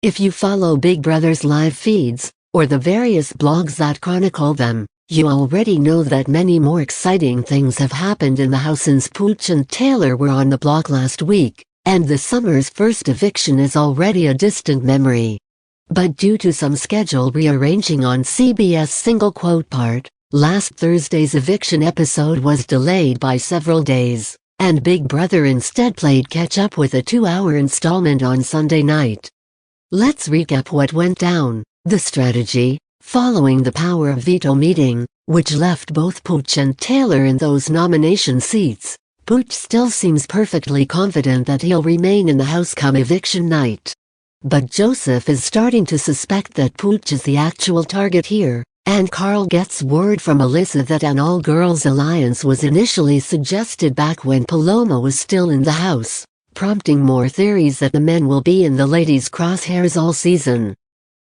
If you follow Big Brother's live feeds, or the various blogs that chronicle them, you already know that many more exciting things have happened in the house since Pooch and Taylor were on the block last week, and the summer's first eviction is already a distant memory. But due to some schedule rearranging on CBS single quote part, last Thursday's eviction episode was delayed by several days, and Big Brother instead played catch-up with a 2-hour installment on Sunday night. Let's recap what went down. The strategy, following the power of veto meeting, which left both Pooch and Taylor in those nomination seats. Pooch still seems perfectly confident that he'll remain in the house come eviction night. But Joseph is starting to suspect that Pooch is the actual target here, and Carl gets word from Alyssa that an all-girls alliance was initially suggested back when Paloma was still in the house, prompting more theories that the men will be in the ladies' crosshairs all season.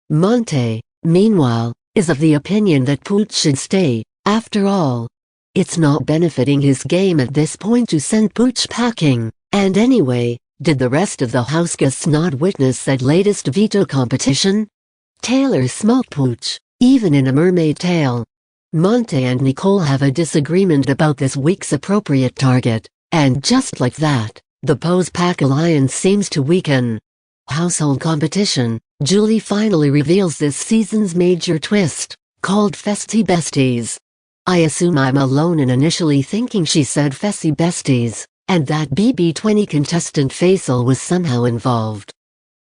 Monte, meanwhile, is of the opinion that Pooch should stay. After all, it's not benefiting his game at this point to send Pooch packing, and anyway, did the rest of the houseguests not witness that latest veto competition? Taylor smoked Pooch, even in a mermaid tail. Monte and Nicole have a disagreement about this week's appropriate target, and just like that, the Pose Pack alliance seems to weaken. Household competition. Julie finally reveals this season's major twist, called Festy Besties. I assume I'm alone in initially thinking she said Fessy Besties, and that BB20 contestant Faisal was somehow involved.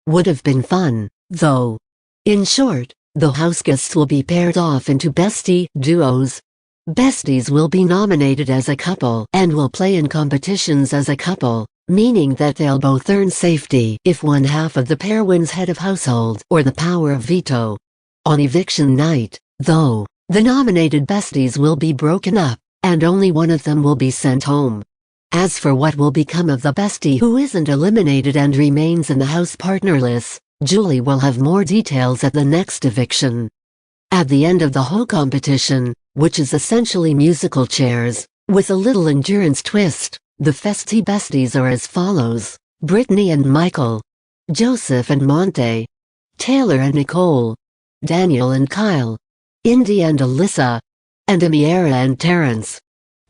Would have been fun, though. In short, the houseguests will be paired off into bestie duos. Besties will be nominated as a couple and will play in competitions as a couple, meaning that they'll both earn safety if one half of the pair wins head of household or the power of veto. On eviction night, though, the nominated besties will be broken up, and only one of them will be sent home. As for what will become of the bestie who isn't eliminated and remains in the house partnerless, Julie will have more details at the next eviction. At the end of the whole competition, which is essentially musical chairs, with a little endurance twist, the Festy Besties are as follows: Brittany and Michael, Joseph and Monte, Taylor and Nicole, Daniel and Kyle, Indy and Alyssa, and Amira and Terrence.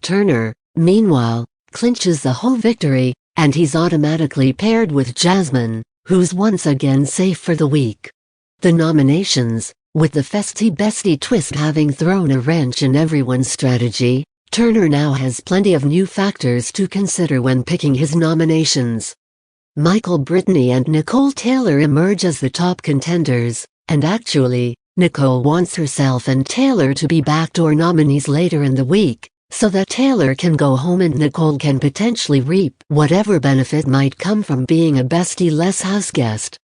Turner, meanwhile, clinches the whole victory, and he's automatically paired with Jasmine, who's once again safe for the week. The nominations, with the Festy Bestie twist having thrown a wrench in everyone's strategy, Turner now has plenty of new factors to consider when picking his nominations. Michael, Brittany and Nicole Taylor emerge as the top contenders, and actually, Nicole wants herself and Taylor to be backdoor nominees later in the week, so that Taylor can go home and Nicole can potentially reap whatever benefit might come from being a bestie-less houseguest.